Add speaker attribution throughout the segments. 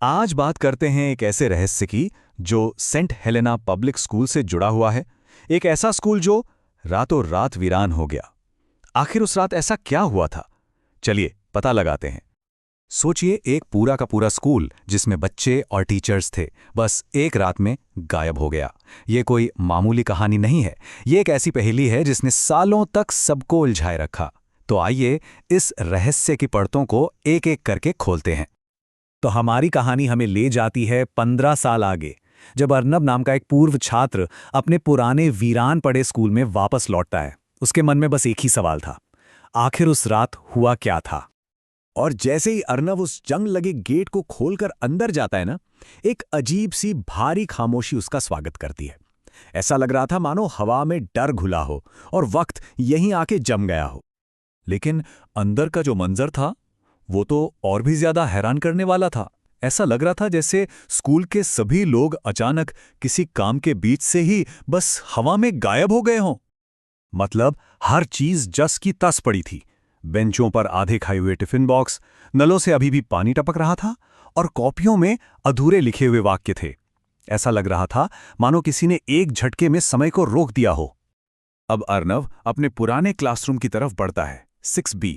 Speaker 1: आज बात करते हैं एक ऐसे रहस्य की जो सेंट हेलेना पब्लिक स्कूल से जुड़ा हुआ है। एक ऐसा स्कूल जो रातों रात वीरान हो गया। आखिर उस रात ऐसा क्या हुआ था? चलिए पता लगाते हैं। सोचिए, एक पूरा का पूरा स्कूल जिसमें बच्चे और टीचर्स थे, बस एक रात में गायब हो गया। ये कोई मामूली कहानी नहीं है। ये एक ऐसी पहेली है जिसने सालों तक सबको उलझाए रखा। तो आइए इस रहस्य की परतों को एक एक करके खोलते हैं। तो हमारी कहानी हमें ले जाती है 15 साल आगे, जब अर्नब नाम का एक पूर्व छात्र अपने पुराने वीरान पड़े स्कूल में वापस लौटता है। उसके मन में बस एक ही सवाल था, आखिर उस रात हुआ क्या था? और जैसे ही अर्नब उस जंग लगे गेट को खोलकर अंदर जाता है ना, एक अजीब सी भारी खामोशी उसका स्वागत करती है। ऐसा लग रहा था मानो हवा में डर घुला हो और वक्त यहीं आके जम गया हो। लेकिन अंदर का जो मंजर था वो तो और भी ज्यादा हैरान करने वाला था। ऐसा लग रहा था जैसे स्कूल के सभी लोग अचानक किसी काम के बीच से ही बस हवा में गायब हो गए हों। मतलब हर चीज जस की तस पड़ी थी। बेंचों पर आधे खाए हुए टिफिन बॉक्स, नलों से अभी भी पानी टपक रहा था और कॉपियों में अधूरे लिखे हुए वाक्य थे। ऐसा लग रहा था मानो किसी ने एक झटके में समय को रोक दिया हो। अब अर्नव अपने पुराने क्लासरूम की तरफ बढ़ता है, 6B।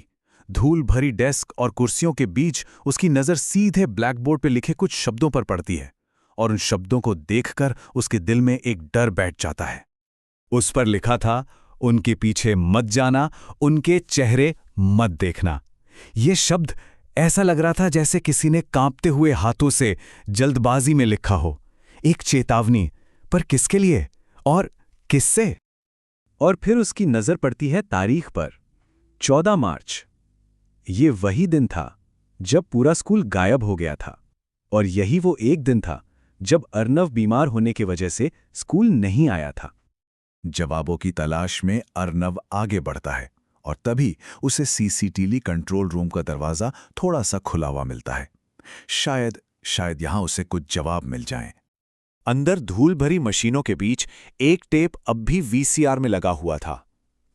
Speaker 1: धूल भरी डेस्क और कुर्सियों के बीच उसकी नज़र सीधे ब्लैकबोर्ड पर लिखे कुछ शब्दों पर पड़ती है और उन शब्दों को देखकर उसके दिल में एक डर बैठ जाता है। उस पर लिखा था, उनके पीछे मत जाना, उनके चेहरे मत देखना। ये शब्द ऐसा लग रहा था जैसे किसी ने कांपते हुए हाथों से जल्दबाजी में लिखा हो। एक चेतावनी, पर किसके लिए और किससे? और फिर उसकी नज़र पड़ती है तारीख पर, 14 मार्च। ये वही दिन था जब पूरा स्कूल गायब हो गया था और यही वो एक दिन था जब अर्नव बीमार होने की वजह से स्कूल नहीं आया था। जवाबों की तलाश में अर्नव आगे बढ़ता है और तभी उसे सीसीटीवी कंट्रोल रूम का दरवाजा थोड़ा सा खुला हुआ मिलता है। शायद यहां उसे कुछ जवाब मिल जाएं। अंदर धूल भरी मशीनों के बीच एक टेप अब भी वीसीआर में लगा हुआ था।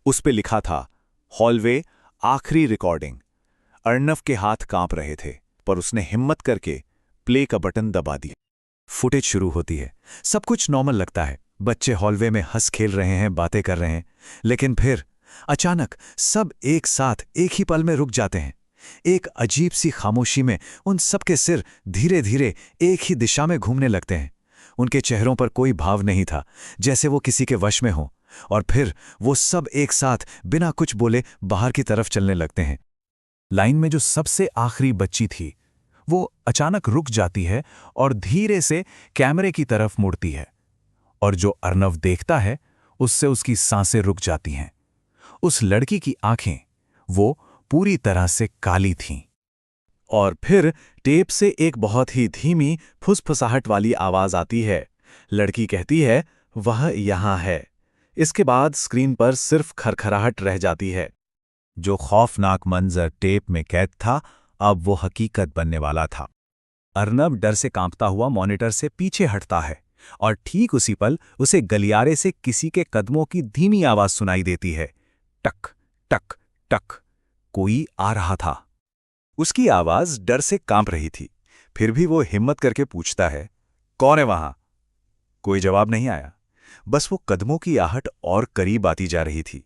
Speaker 1: उस पे लिखा था, हॉलवे आखिरी रिकॉर्डिंग। अर्नव के हाथ कांप रहे थे, पर उसने हिम्मत करके प्ले का बटन दबा दिया। फुटेज शुरू होती है। सब कुछ नॉर्मल लगता है। बच्चे हॉलवे में हंस खेल रहे हैं, बातें कर रहे हैं। लेकिन फिर अचानक सब एक साथ एक ही पल में रुक जाते हैं। एक अजीब सी खामोशी में उन सबके सिर धीरे धीरे एक ही दिशा में घूमने लगते हैं। उनके चेहरों पर कोई भाव नहीं था, जैसे वो किसी के वश में हो। और फिर वो सब एक साथ बिना कुछ बोले बाहर की तरफ चलने लगते हैं। लाइन में जो सबसे आखिरी बच्ची थी वो अचानक रुक जाती है और धीरे से कैमरे की तरफ मुड़ती है। और जो अर्नव देखता है उससे उसकी सांसें रुक जाती हैं। उस लड़की की आंखें वो पूरी तरह से काली थीं। और फिर टेप से एक बहुत ही धीमी फुसफुसाहट वाली आवाज आती है। लड़की कहती है, वह यहां है। इसके बाद स्क्रीन पर सिर्फ खरखराहट रह जाती है। जो खौफनाक मंजर टेप में कैद था, अब वो हकीकत बनने वाला था। अर्नब डर से कांपता हुआ मॉनिटर से पीछे हटता है और ठीक उसी पल उसे गलियारे से किसी के कदमों की धीमी आवाज सुनाई देती है। टक टक टक। कोई आ रहा था। उसकी आवाज डर से कांप रही थी। फिर भी वो हिम्मत करके पूछता है, कौन है वहां? कोई जवाब नहीं आया। बस वो कदमों की आहट और करीब आती जा रही थी।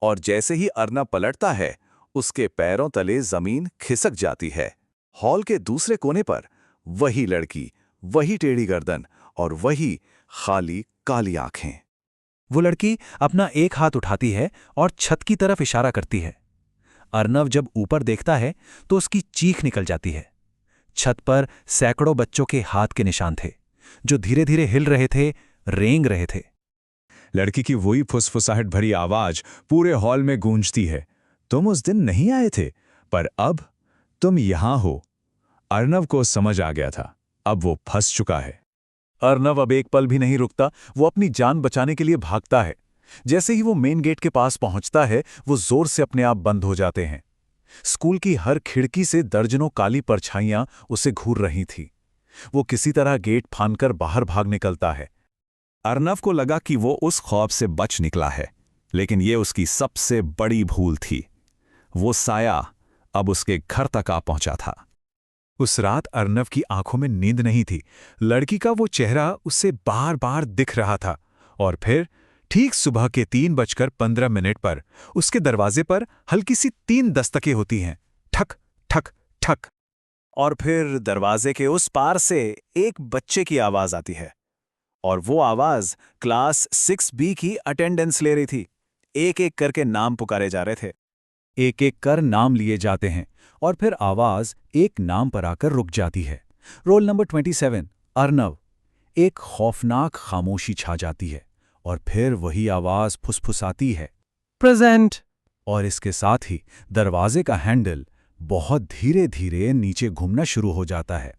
Speaker 1: और जैसे ही अर्नब पलटता है, उसके पैरों तले जमीन खिसक जाती है। हॉल के दूसरे कोने पर वही लड़की, वही टेढ़ी गर्दन और वही खाली काली आंखें। वो लड़की अपना एक हाथ उठाती है और छत की तरफ इशारा करती है। अर्नव जब ऊपर देखता है तो उसकी चीख निकल जाती है। छत पर सैकड़ों बच्चों के हाथ के निशान थे, जो धीरे धीरे हिल रहे थे, रेंग रहे थे। लड़की की वही फुसफुसाहट भरी आवाज पूरे हॉल में गूंजती है, तुम उस दिन नहीं आए थे, पर अब तुम यहां हो। अर्नव को समझ आ गया था, अब वो फंस चुका है। अर्नव अब एक पल भी नहीं रुकता। वो अपनी जान बचाने के लिए भागता है। जैसे ही वो मेन गेट के पास पहुंचता है, वो जोर से अपने आप बंद हो जाते हैं। स्कूल की हर खिड़की से दर्जनों काली परछाइयां उसे घूर रही थी। वो किसी तरह गेट फांदकर बाहर भाग निकलता है। अर्नव को लगा कि वो उस खौफ से बच निकला है, लेकिन ये उसकी सबसे बड़ी भूल थी। वो साया अब उसके घर तक आ पहुंचा था। उस रात अर्नव की आंखों में नींद नहीं थी। लड़की का वो चेहरा उससे बार बार दिख रहा था। और फिर ठीक सुबह के 3:15 पर उसके दरवाजे पर हल्की सी 3 दस्तकें होती हैं। ठक ठक ठक। और फिर दरवाजे के उस पार से एक बच्चे की आवाज आती है। और वो आवाज क्लास 6B की अटेंडेंस ले रही थी। एक एक करके नाम पुकारे जा रहे थे। एक एक कर नाम लिए जाते हैं और फिर आवाज एक नाम पर आकर रुक जाती है। Roll number 27, Arnav. एक खौफनाक खामोशी छा जाती है और फिर वही आवाज फुसफुसाती है, प्रेजेंट। और इसके साथ ही दरवाजे का हैंडल बहुत धीरे धीरे नीचे घूमना शुरू हो जाता है।